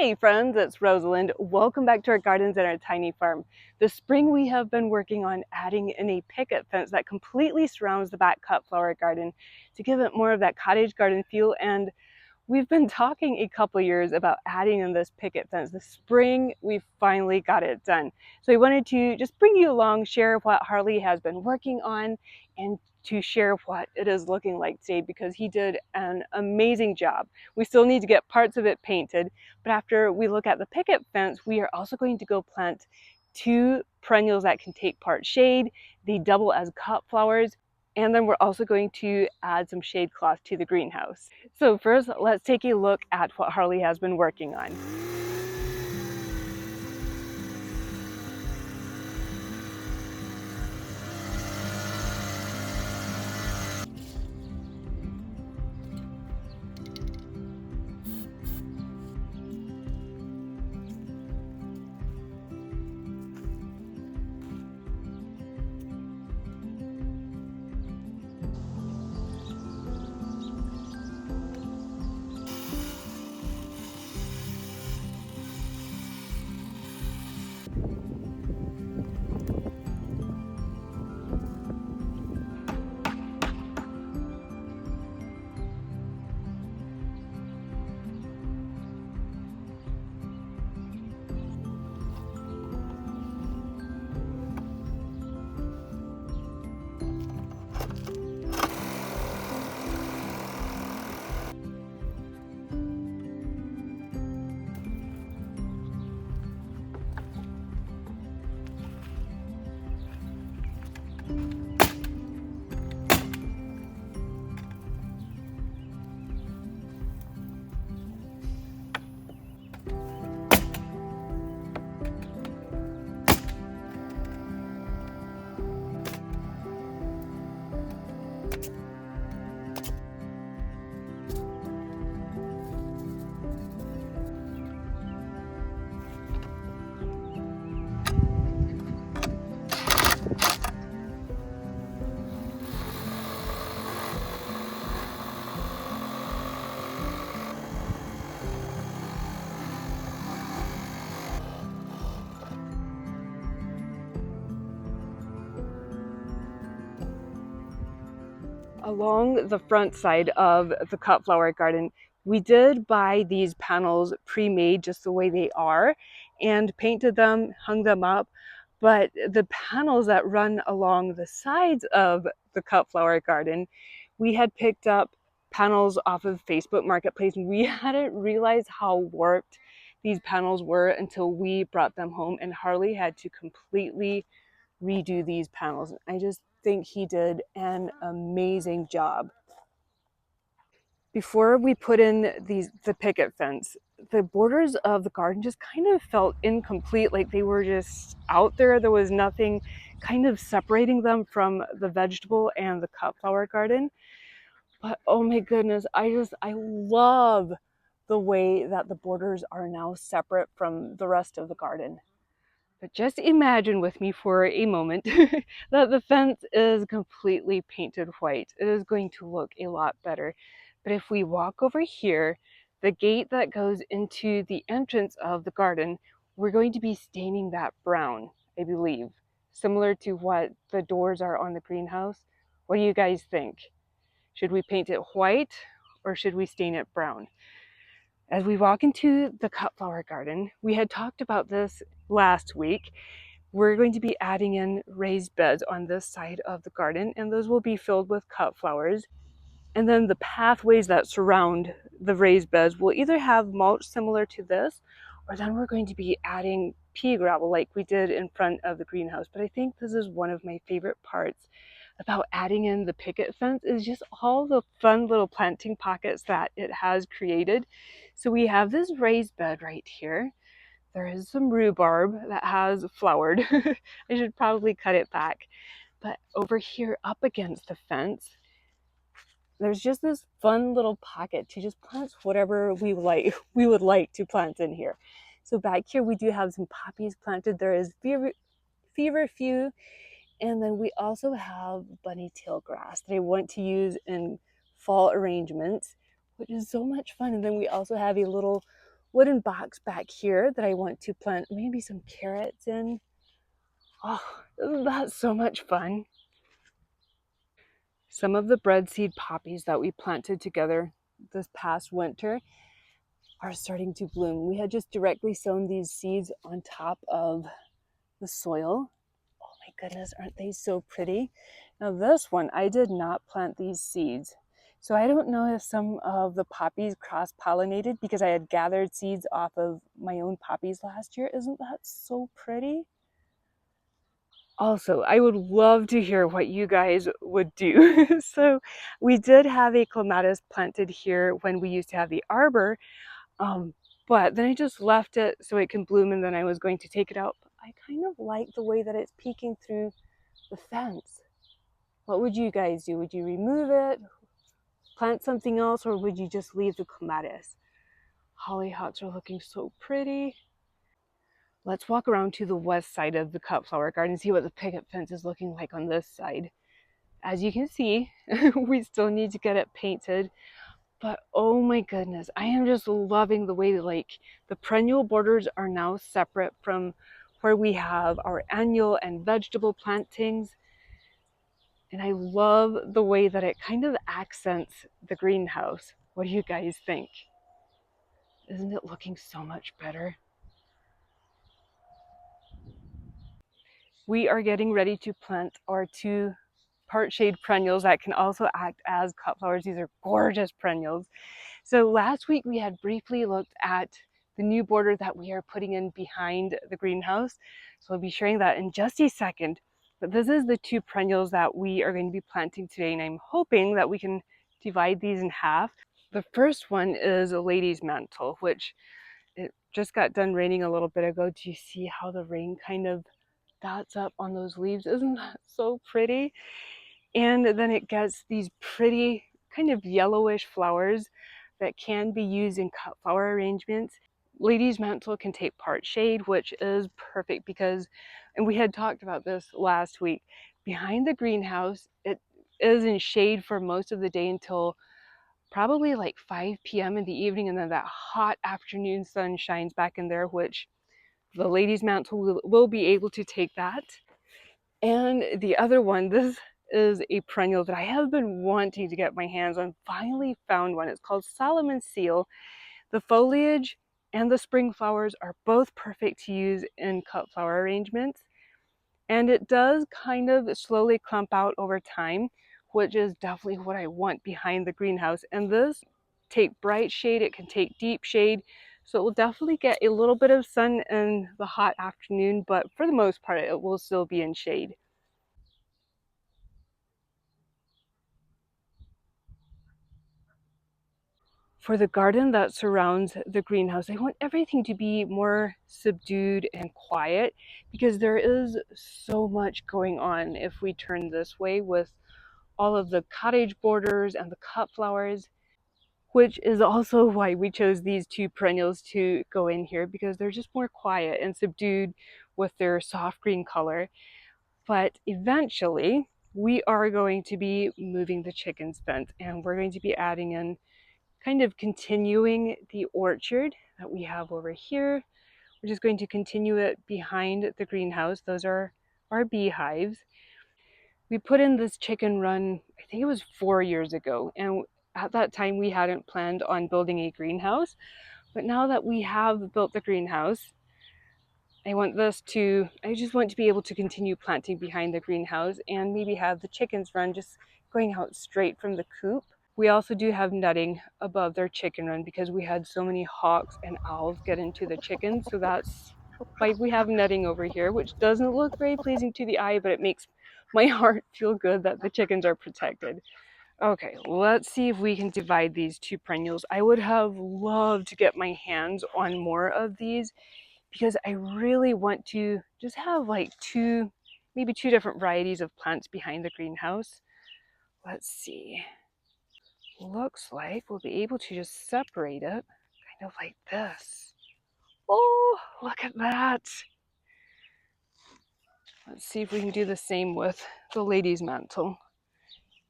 Hey friends, it's Rosalind. Welcome back to our gardens and our tiny farm. This spring we have been working on adding in a picket fence that completely surrounds the back cut flower garden to give it more of that cottage garden feel, and we've been talking a couple years about adding in this picket fence. This spring we finally got it done. So I wanted to just bring you along, share what Harley has been working on, and to share what it is looking like today, because he did an amazing job. We still need to get parts of it painted, but after we look at the picket fence, we are also going to go plant two perennials that can take part shade. They double as cut flowers. And then we're also going to add some shade cloth to the greenhouse. So first, let's take a look at what Harley has been working on. Along the front side of the cut flower garden, we did buy these panels pre-made just the way they are and painted them, hung them up. But the panels that run along the sides of the cut flower garden, we had picked up panels off of Facebook Marketplace, and we hadn't realized how warped these panels were until we brought them home, and Harley had to completely redo these panels. I just think he did an amazing job. Before we put in the picket fence, the borders of the garden just kind of felt incomplete, like they were just out there. There was nothing kind of separating them from the vegetable and the cut flower garden. But oh my goodness, I love the way that the borders are now separate from the rest of the garden. But just imagine with me for a moment that the fence is completely painted white. It is going to look a lot better. But if we walk over here, the gate that goes into the entrance of the garden, we're going to be staining that brown, I believe, similar to what the doors are on the greenhouse. What do you guys think? Should we paint it white or should we stain it brown? As we walk into the cut flower garden, we had talked about this last week. We're going to be adding in raised beds on this side of the garden, and those will be filled with cut flowers. And then the pathways that surround the raised beds will either have mulch similar to this, or then we're going to be adding pea gravel like we did in front of the greenhouse. But I think this is one of my favorite parts about adding in the picket fence, is just all the fun little planting pockets that it has created. So we have this raised bed right here. There is some rhubarb that has flowered. I should probably cut it back. But over here up against the fence, there's just this fun little pocket to just plant whatever we would like to plant in here. So back here we do have some poppies planted. There is feverfew, and then we also have bunny tail grass that I want to use in fall arrangements, which is so much fun. And then we also have a little wooden box back here that I want to plant maybe some carrots in. Oh, isn't that so much fun? Some of the breadseed poppies that we planted together this past winter are starting to bloom. We had just directly sown these seeds on top of the soil. Oh my goodness, aren't they so pretty? Now this one, I did not plant these seeds. So I don't know if some of the poppies cross-pollinated because I had gathered seeds off of my own poppies last year. Isn't that so pretty? Also, I would love to hear what you guys would do. So we did have a clematis planted here when we used to have the arbor, um, but then I just left it so it can bloom and then I was going to take it out. I kind of like the way that it's peeking through the fence. What would you guys do? Would you remove it, plant something else, or would you just leave the clematis? Hollyhocks are looking so pretty. Let's walk around to the west side of the cut flower garden and see what the picket fence is looking like on this side. As you can see, we still need to get it painted, but oh my goodness, I am just loving the way like the perennial borders are now separate from where we have our annual and vegetable plantings. And I love the way that it kind of accents the greenhouse. What do you guys think? Isn't it looking so much better? We are getting ready to plant our two part shade perennials that can also act as cut flowers. These are gorgeous perennials. So last week we had briefly looked at the new border that we are putting in behind the greenhouse. So I'll be sharing that in just a second. But this is the two perennials that we are going to be planting today, and I'm hoping that we can divide these in half. The first one is a lady's mantle, which it just got done raining a little bit ago. Do you see how the rain kind of dots up on those leaves? Isn't that so pretty? And then it gets these pretty kind of yellowish flowers that can be used in cut flower arrangements. Lady's mantle can take part shade, which is perfect because, and we had talked about this last week, behind the greenhouse, it is in shade for most of the day until probably like 5 p.m. in the evening, and then that hot afternoon sun shines back in there, which the lady's mantle will be able to take that. And the other one, this is a perennial that I have been wanting to get my hands on. Finally found one. It's called Solomon Seal. The foliage and the spring flowers are both perfect to use in cut flower arrangements. And it does kind of slowly clump out over time, which is definitely what I want behind the greenhouse. And this take bright shade, it can take deep shade. So it will definitely get a little bit of sun in the hot afternoon, but for the most part, it will still be in shade. For the garden that surrounds the greenhouse, I want everything to be more subdued and quiet because there is so much going on if we turn this way with all of the cottage borders and the cut flowers, which is also why we chose these two perennials to go in here because they're just more quiet and subdued with their soft green color. But eventually, we are going to be moving the chickens fence and we're going to be adding in kind of continuing the orchard that we have over here. We're just going to continue it behind the greenhouse. Those are our beehives. We put in this chicken run, I think it was 4 years ago, and at that time we hadn't planned on building a greenhouse. But now that we have built the greenhouse, I just want to be able to continue planting behind the greenhouse and maybe have the chickens run just going out straight from the coop. We also do have netting above their chicken run because we had so many hawks and owls get into the chickens. So that's why we have netting over here, which doesn't look very pleasing to the eye, but it makes my heart feel good that the chickens are protected. Okay, let's see if we can divide these two perennials. I would have loved to get my hands on more of these because I really want to just have like maybe two different varieties of plants behind the greenhouse. Let's see. Looks like we'll be able to just separate it kind of like this. Oh, look at that. Let's see if we can do the same with the lady's mantle.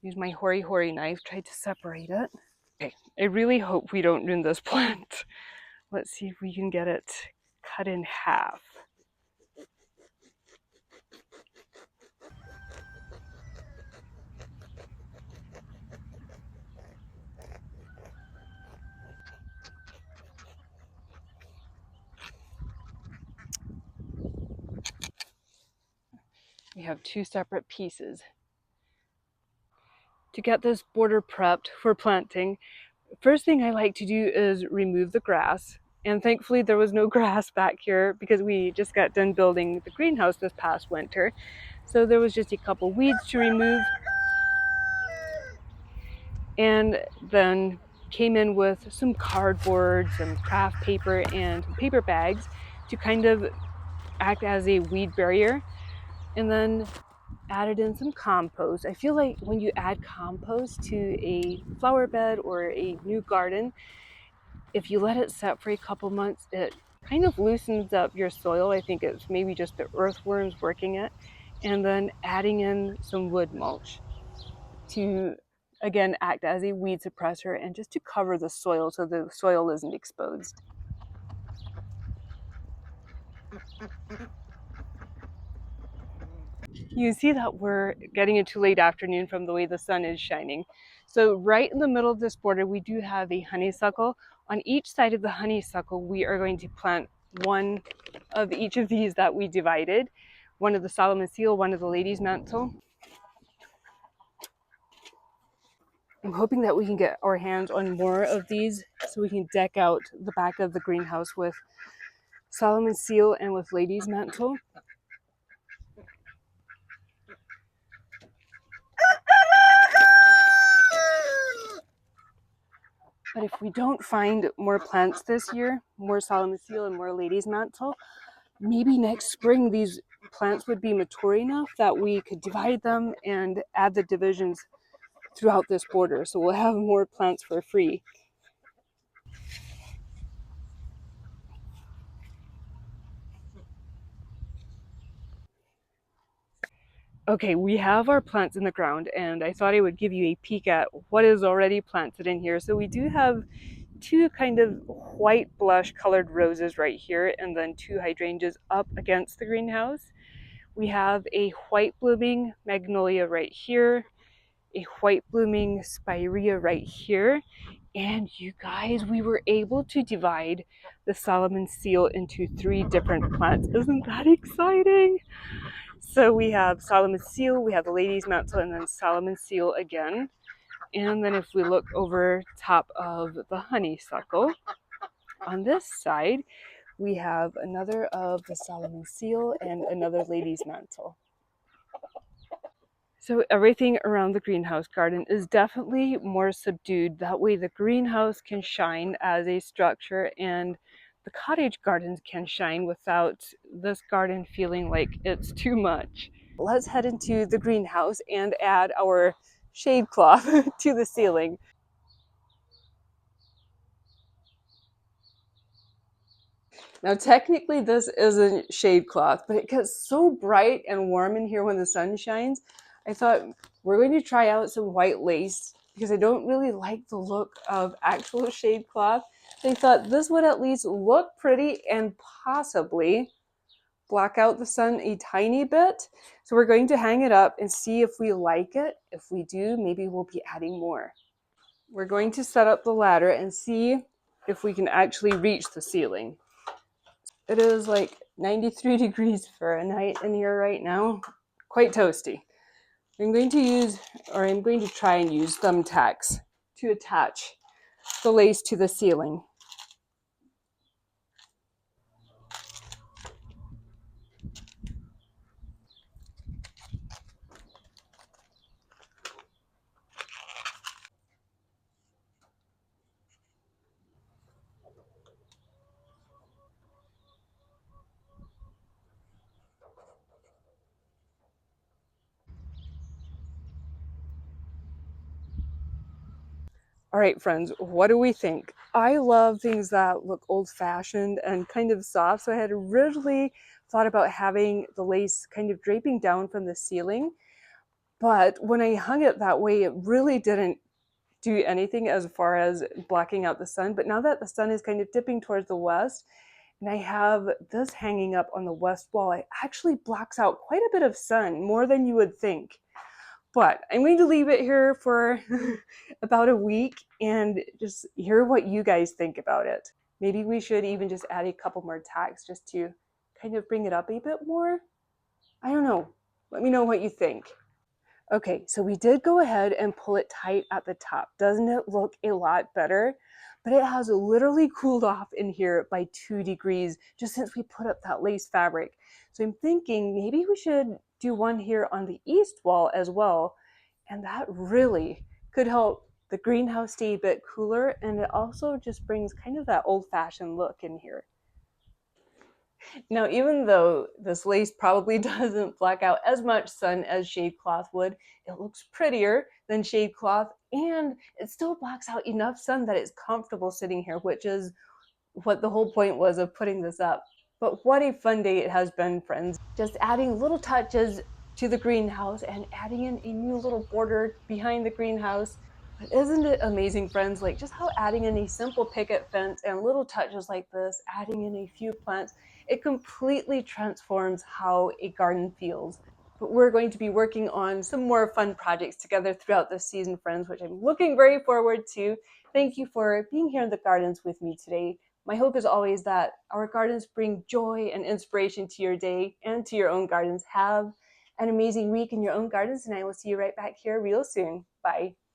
Use my hoary knife, try to separate it. Okay, I really hope we don't ruin this plant. Let's see if we can get it cut in half. We have two separate pieces. To get this border prepped for planting, first thing I like to do is remove the grass. And thankfully there was no grass back here because we just got done building the greenhouse this past winter. So there was just a couple weeds to remove. And then came in with some cardboard, some craft paper, and paper bags to kind of act as a weed barrier. And then added in some compost. I feel like when you add compost to a flower bed or a new garden, if you let it set for a couple months, it kind of loosens up your soil. I think it's maybe just the earthworms working it. And then adding in some wood mulch to, again, act as a weed suppressor and just to cover the soil so the soil isn't exposed. You see that we're getting into late afternoon from the way the sun is shining. So right in the middle of this border, we do have a honeysuckle. On each side of the honeysuckle, we are going to plant one of each of these that we divided. One of the Solomon seal, one of the lady's mantle. I'm hoping that we can get our hands on more of these so we can deck out the back of the greenhouse with Solomon seal and with lady's mantle. But if we don't find more plants this year, more Solomon seal and more lady's mantle, maybe next spring these plants would be mature enough that we could divide them and add the divisions throughout this border. So we'll have more plants for free. Okay, we have our plants in the ground, and I thought I would give you a peek at what is already planted in here. So we do have two kind of white blush colored roses right here, and then two hydrangeas up against the greenhouse. We have a white blooming magnolia right here, a white blooming spirea right here. And you guys, we were able to divide the Solomon seal into 3 different plants. Isn't that exciting? So we have Solomon seal, we have the lady's mantle, and then Solomon seal again. And then if we look over top of the honeysuckle, on this side, we have another of the Solomon seal and another lady's mantle. So everything around the greenhouse garden is definitely more subdued. That way the greenhouse can shine as a structure and the cottage gardens can shine without this garden feeling like it's too much. Let's head into the greenhouse and add our shade cloth to the ceiling. Now, technically, this isn't shade cloth, but it gets so bright and warm in here when the sun shines. I thought we're going to try out some white lace because I don't really like the look of actual shade cloth. They thought this would at least look pretty and possibly block out the sun a tiny bit. So we're going to hang it up and see if we like it. If we do, maybe we'll be adding more. We're going to set up the ladder and see if we can actually reach the ceiling. It is like 93 degrees Fahrenheit in here right now. Quite toasty. I'm going to try and use thumbtacks to attach the lace to the ceiling. All right, friends, what do we think? I love things that look old-fashioned and kind of soft, so I had originally thought about having the lace kind of draping down from the ceiling, but when I hung it that way, it really didn't do anything as far as blocking out the sun. But now that the sun is kind of dipping towards the west, and I have this hanging up on the west wall, it actually blocks out quite a bit of sun, more than you would think. But I'm going to leave it here for about a week and just hear what you guys think about it. Maybe we should even just add a couple more tags just to kind of bring it up a bit more. I don't know. Let me know what you think. Okay, so we did go ahead and pull it tight at the top. Doesn't it look a lot better? But it has literally cooled off in here by 2 degrees just since we put up that lace fabric. So I'm thinking maybe we should do one here on the east wall as well. And that really could help the greenhouse stay a bit cooler, and it also just brings kind of that old-fashioned look in here. Now, even though this lace probably doesn't block out as much sun as shade cloth would, it looks prettier than shade cloth, and it still blocks out enough sun that it's comfortable sitting here, which is what the whole point was of putting this up. But what a fun day it has been, friends. Just adding little touches to the greenhouse and adding in a new little border behind the greenhouse. But isn't it amazing, friends? Like just how adding in a simple picket fence and little touches like this, adding in a few plants, it completely transforms how a garden feels. But we're going to be working on some more fun projects together throughout this season, friends, which I'm looking very forward to. Thank you for being here in the gardens with me today. My hope is always that our gardens bring joy and inspiration to your day and to your own gardens. Have an amazing week in your own gardens, and I will see you right back here real soon. Bye.